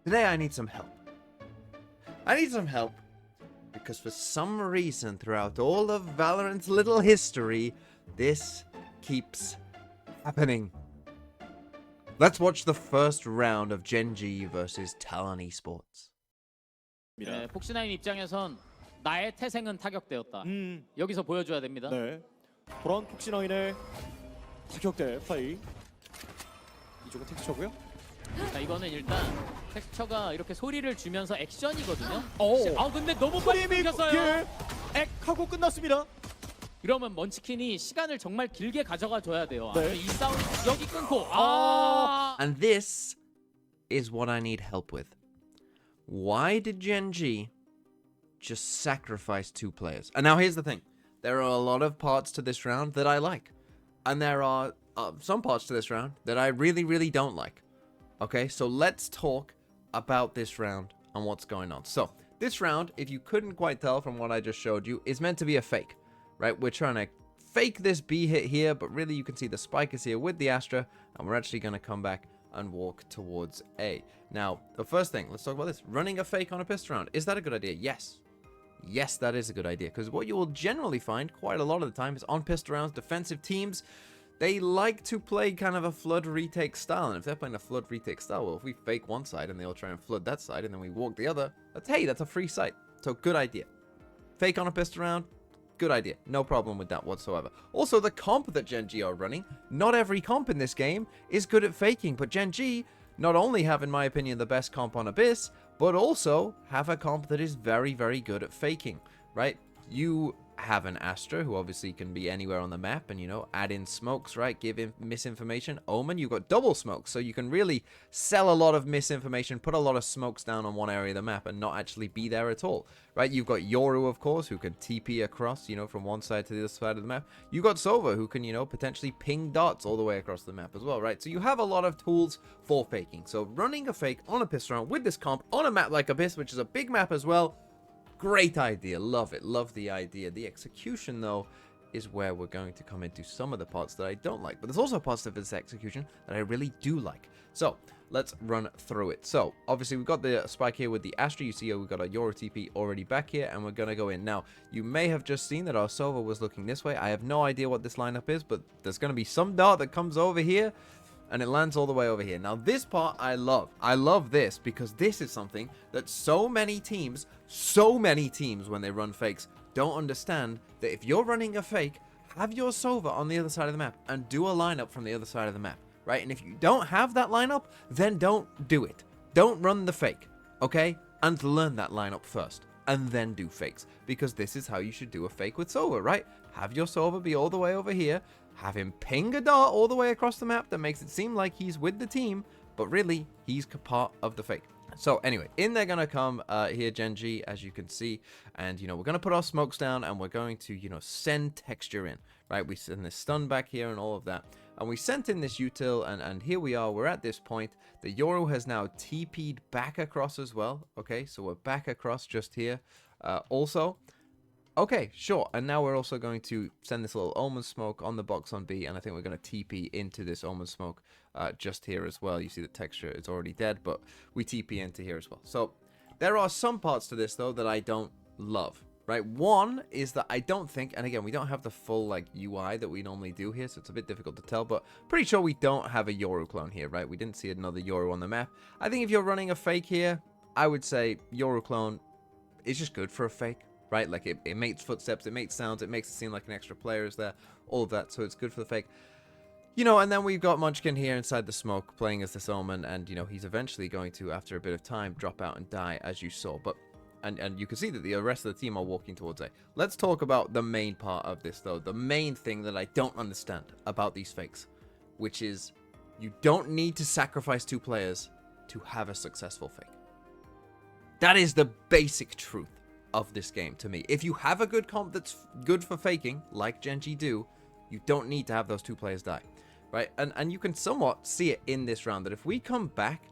Today I need some help. I need some help because for some reason throughout all of Valorant's little history, this keeps happening. Let's watch the first round of Gen G versus Talon Esports. 네, 폭신아인 입장에선 나의 태생은 타격대였다. 여기서 보여줘야 됩니다. 네, 그런 폭신어인의 타격대 플레이. 이쪽은 텍스처고요. 자, 이거는 일단 텍스처가 이렇게 소리를 주면서 액션이거든요. 오. 아 근데 너무 빨리 끊겼어요. 예, 액하고 끝났습니다. 이러면 먼치킨이 시간을 정말 길게 가져가 줘야 돼요. 네. 아니면 이 싸움 여기 끊고 And this is what I need help with. Why did Gen G just sacrifice 2 players? And now here's the thing. There are a lot of parts to this round that I like. And there are some parts to this round that I really, really don't like. Okay, so let's talk about this round and what's going on. So, this round, if you couldn't quite tell from what I just showed you, is meant to be a fake. Right, we're trying to fake this B hit here, but really you can see the spike is here with the Astra, and we're actually going to come back and walk towards A. Now, the first thing, let's talk about this. Running a fake on a pistol round, is that a good idea? Yes. Yes, that is a good idea, because what you will generally find quite a lot of the time is on pistol rounds, defensive teams, they like to play kind of a flood retake style, and if they're playing a flood retake style, well, if we fake one side and they all try and flood that side, and then we walk the other, that's a free site. So, good idea. Fake on a pistol round, good idea. No problem with that whatsoever. Also, the comp that Gen G are running, not every comp in this game is good at faking, but Gen G not only have, in my opinion, the best comp on Abyss, but also have a comp that is very, very good at faking, right? You have an Astra, who obviously can be anywhere on the map, and, you know, add in smokes, right? Give misinformation. Omen, you've got double smokes, so you can really sell a lot of misinformation, put a lot of smokes down on one area of the map, and not actually be there at all, right? You've got Yoru, of course, who can TP across, you know, from one side to the other side of the map. You've got Sova, who can, you know, potentially ping darts all the way across the map as well, right? So you have a lot of tools for faking. So running a fake on a pistol round with this comp on a map like Abyss, which is a big map as well, great idea. Love it. Love the idea. The execution, though, is where we're going to come into some of the parts that I don't like. But there's also parts of this execution that I really do like. So, let's run through it. So, obviously, we've got the spike here with the Astra. You see we've got a Yoru TP already back here, and we're going to go in. Now, you may have just seen that our Sova was looking this way. I have no idea what this lineup is, but there's going to be some dart that comes over here, and it lands all the way over here. Now, this part I love. I love this because this is something that so many teams, when they run fakes, don't understand that if you're running a fake, have your Sova on the other side of the map and do a lineup from the other side of the map, right? And if you don't have that lineup, then don't do it. Don't run the fake, okay? And learn that lineup first, and then do fakes, because this is how you should do a fake with Sova, right? Have your Sova be all the way over here, have him ping a dart all the way across the map that makes it seem like he's with the team, but really, he's part of the fake. So anyway, in they're going to come here, Gen G, as you can see, and, you know, we're going to put our smokes down, and we're going to, you know, send texture in, right? We send this stun back here and all of that, and we sent in this util, and here we are, we're at this point. The Yoru has now TP'd back across as well, okay? So we're back across just here. Also, okay, sure. And now we're also going to send this little Omen smoke on the box on B, and I think we're going to TP into this Omen smoke just here as well. You see the texture is already dead, but we TP into here as well. So there are some parts to this, though, that I don't love, right? One is that I don't think, and again, we don't have the full, like, UI that we normally do here, so it's a bit difficult to tell, but pretty sure we don't have a Yoru clone here, right? We didn't see another Yoru on the map. I think if you're running a fake here, I would say Yoru clone is just good for a fake. Right, like it makes footsteps, it makes sounds, it makes it seem like an extra player is there, all of that, so it's good for the fake. You know, and then we've got Munchkin here inside the smoke, playing as this Omen, and, you know, he's eventually going to, after a bit of time, drop out and die, as you saw. But, and you can see that the rest of the team are walking towards A. Let's talk about the main part of this, though, the main thing that I don't understand about these fakes, which is you don't need to sacrifice 2 players to have a successful fake. That is the basic truth of this game to me. If you have a good comp that's good for faking, like Gen G do, you don't need to have those 2 players die, right? And you can somewhat see it in this round, that if we come back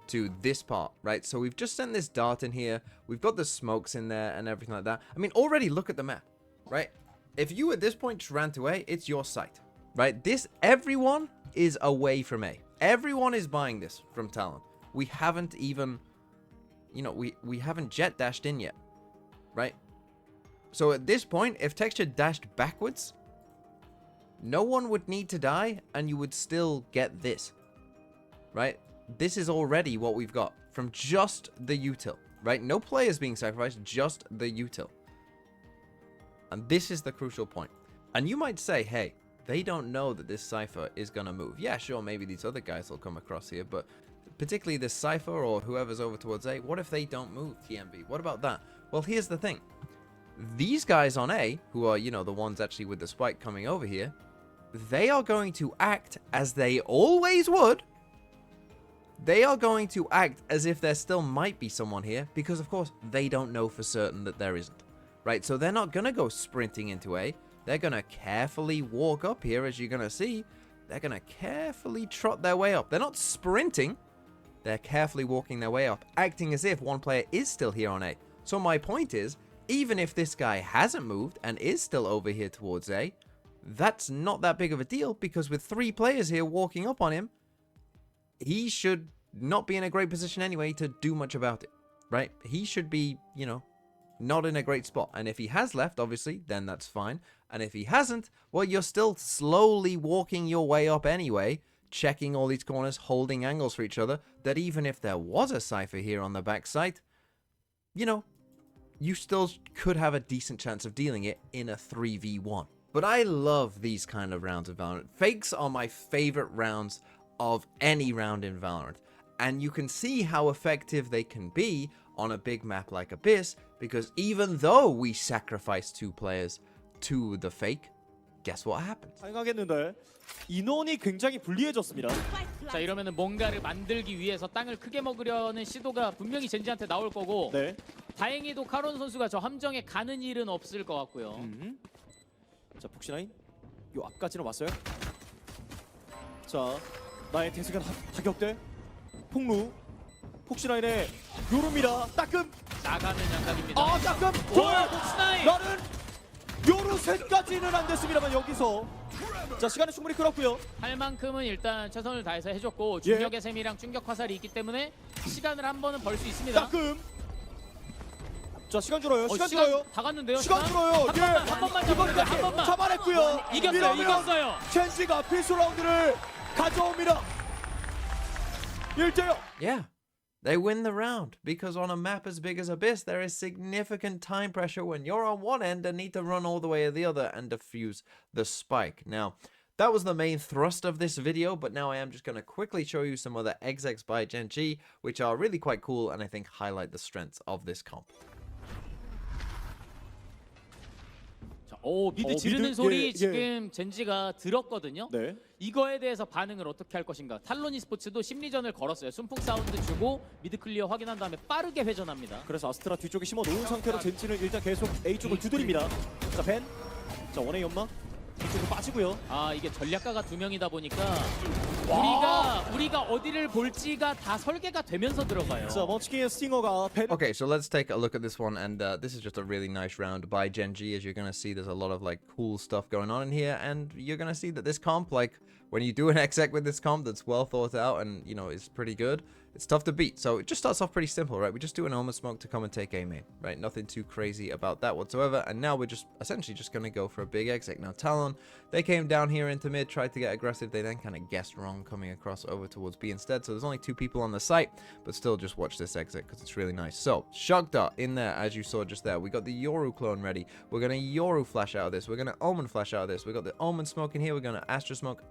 to this part, right? So we've just sent this dart in here, we've got the smokes in there and everything like that. I mean, already look at the map, right? If you at this point just ran to A, it's your site, right? Everyone is away from A. Everyone is buying this from Talon. We haven't even you know, we haven't jet dashed in yet, right? So at this point, if Texture dashed backwards, no one would need to die, and you would still get this, right? This is already what we've got from just the util, right? No players being sacrificed, just the util. And this is the crucial point. And you might say, hey, they don't know that this Cypher is going to move. Yeah, sure, maybe these other guys will come across here, but particularly this Cypher or whoever's over towards A, what if they don't move, TMB? What about that? Well, here's the thing. These guys on A, who are, you know, the ones actually with the spike coming over here, they are going to act as they always would. They are going to act as if there still might be someone here, because of course they don't know for certain that there isn't, right? So they're not going to go sprinting into A. They're going to carefully walk up here, as you're going to see. They're going to carefully trot their way up. They're not sprinting. They're carefully walking their way up, acting as if one player is still here on A. So my point is, even if this guy hasn't moved and is still over here towards A, that's not that big of a deal, because with 3 players here walking up on him, he should not be in a great position anyway to do much about it, right? He should be, you know, not in a great spot. And if he has left, obviously, then that's fine. And if he hasn't, well, you're still slowly walking your way up anyway, checking all these corners, holding angles for each other, that even if there was a Cypher here on the backside, you know, you still could have a decent chance of dealing it in a 3v1. But I love these kind of rounds of Valorant. Fakes are my favorite rounds of any round in Valorant. And you can see how effective they can be on a big map like Abyss, because even though we sacrifice 2 players to the fake, guess what happens? 생각했는데 인원이 굉장히 불리해졌습니다. 자, 이러면은 뭔가를 만들기 위해서 땅을 크게 먹으려는 시도가 분명히 젠지한테 나올 거고, 네. 다행히도 카론 선수가 저 함정에 가는 일은 없을 것 같고요. 자, 폭신라인 요 앞까지는 왔어요. 자, 나의 태세가 타격대 폭루 폭신라인의 요루입니다. 따끔 나가는 양각입니다. 아, 따끔 오, 폭신라인! 나는 요루 셋까지는 안 됐습니다만 여기서 자, 시간은 충분히 끌었고요. 할 만큼은 일단 최선을 다해서 해줬고, 중력의 셈이랑 충격 화살이 있기 때문에 시간을 한 번은 벌 수 있습니다. 따끔 자, 시간 줄어요. 시간 줄어요. 다 갔는데요. 시간 줄어요. 한 번만 잡아냈어요. 한 번만. 잡아냈고요. 이겼어요. 이겼어요. 첸지가 필수 라운드를 가져옵니다. 1대0. Yeah, they win the round, because on a map as big as Abyss, there is significant time pressure when you're on one end and need to run all the way to the other and defuse the spike. Now, that was the main thrust of this video, but now I am just going to quickly show you some other execs by Gen G, which are really quite cool and I think highlight the strengths of this comp. 오, 미드 지르는 소리 지금 젠지가 들었거든요. 네. 이거에 대해서 반응을 어떻게 할 것인가. 탈론 e스포츠도 심리전을 걸었어요. 순풍 사운드 주고 미드 클리어 확인한 다음에 빠르게 회전합니다. 그래서 아스트라 뒤쪽에 심어 놓은 상태로 젠지는 일단 계속 A 쪽을 두드립니다. 자, 벤. 자, 원의 연막. 뒤쪽으로 빠지고요. 아, 이게 전략가가 2명이다 보니까 우리가 어디를 볼지가 다 설계가 되면서 들어가요. 자, 먼치킨의 스팅어가 벤. Okay, so let's take a look at this one, and this is just a really nice round by Gen G. As you're going to see, there's a lot of like cool stuff going on in here, and you're going to see that this comp, like when you do an exec with this comp that's well thought out and, you know, is pretty good, it's tough to beat. So it just starts off pretty simple, right? We just do an Omen Smoke to come and take A main, right? Nothing too crazy about that whatsoever. And now we're just essentially just going to go for a big exec. Now Talon, they came down here into mid, tried to get aggressive. They then kind of guessed wrong, coming across over towards B instead. So there's only 2 people on the site, but still just watch this exec because it's really nice. So Shock Dart in there, as you saw just there. We got the Yoru clone ready. We're going to Yoru flash out of this. We're going to Omen flash out of this. We got the Omen Smoke in here. We're going to Astra Smoke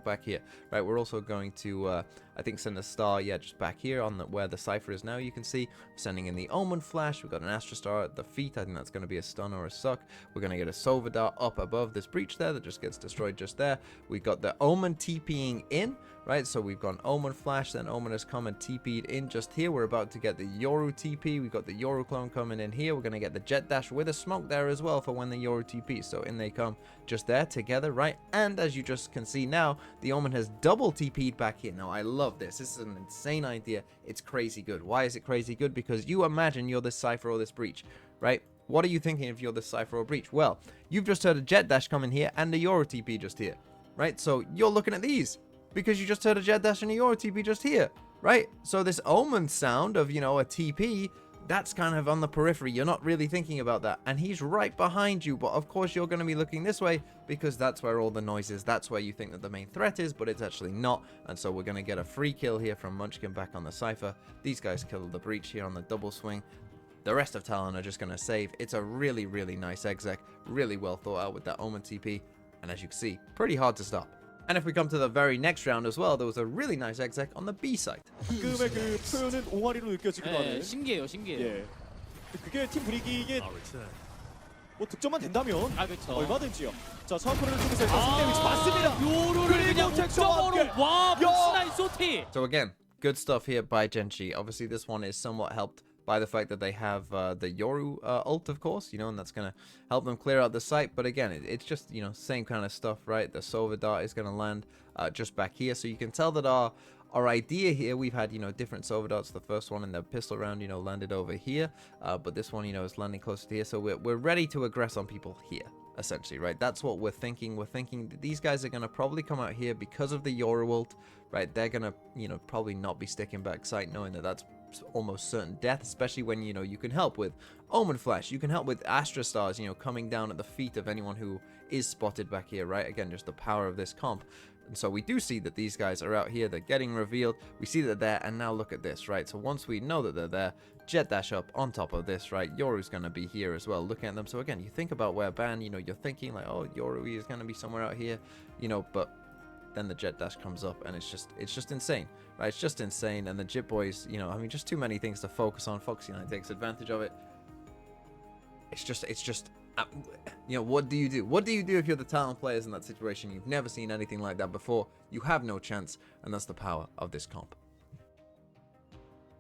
back here. Right, we're also going to, I think, send a star, yeah, just back here on where the Cypher is now. You can see sending in the Omen Flash. We've got an Astra Star at the feet. I think that's going to be a stun or a suck. We're going to get a Sova Dart up above this breach there that just gets destroyed just there. We got the Omen TPing in, right? So we've got an Omen Flash, then Omen has come and TP'd in just here. We're about to get the Yoru TP. We've got the Yoru clone coming in here. We're going to get the Jet Dash with a smoke there as well for when the Yoru TP. So in they come just there together, right? And as you just can see now, the Omen has double TP'd back here. Now I love this. This is an insane idea. It's crazy good. Why is it crazy good? Because you imagine you're this Cypher or this breach, right? What are you thinking if you're this Cypher or breach? Well, you've just heard a Jet Dash come in here and a Yoru TP just here, right? So you're looking at these. because you just heard a jet dash and a Yoru TP just here, right? So this Omen sound of, you know, a TP, that's kind of on the periphery. You're not really thinking about that. And he's right behind you, but of course you're going to be looking this way because that's where all the noise is. That's where you think that the main threat is, but it's actually not. And so we're going to get a free kill here from Munchkin back on the Cypher. These guys killed the Breach here on the double swing. The rest of Talon are just going to save. It's a really, really nice exec. Really well thought out with that Omen TP. And as you can see, pretty hard to stop. And if we come to the very next round as well, there was a really nice exec on the B site. 지금의 그 표현은 옹알이로 느껴지기도 네, 하는. 신기해요, 신기해요. 예. 그게 팀 분위기에 뭐 득점만 된다면 아, 그렇죠. 얼마든지요. 자, 차원프로를 쪽에서 일단 승대 위치 맞습니다. 요루를 그냥 옥점으로 와, 복스나인 소티. So again, good stuff here by Genji. Obviously, this one is somewhat helped by the fact that they have the Yoru ult, of course, you know, and that's going to help them clear out the site. But again, it's just, you know, same kind of stuff, right? The Sova Dart is going to land just back here. So you can tell that our idea here, we've had, you know, different Sova Darts. The first one in the pistol round, you know, landed over here. But this one, you know, is landing closer to here. So we're ready to aggress on people here, essentially, right? That's what we're thinking. We're thinking that these guys are going to probably come out here because of the Yoru ult, right? They're going to, you know, probably not be sticking back sight, knowing that that's almost certain death, especially when, you know, you can help with Omen Flash, you can help with Astra Stars, you know, coming down at the feet of anyone who is spotted back here, right? Again, just the power of this comp. And so we do see that these guys are out here, they're getting revealed, we see that they're there, and now look at this, right? So once we know that they're there, jet dash up on top of this, right? Yoru's gonna be here as well, looking at them. So again, you think about where ban, you know, you're thinking like, oh, Yoru is gonna be somewhere out here, you know, but then the jet dash comes up and it's just insane, right? It's just insane. And the Jit boys, you know, I mean, just too many things to focus on. Fox United takes advantage of it. It's just you know, what do you do? What do you do if you're the Talon players in that situation? You've never seen anything like that before. You have no chance, and that's the power of this comp.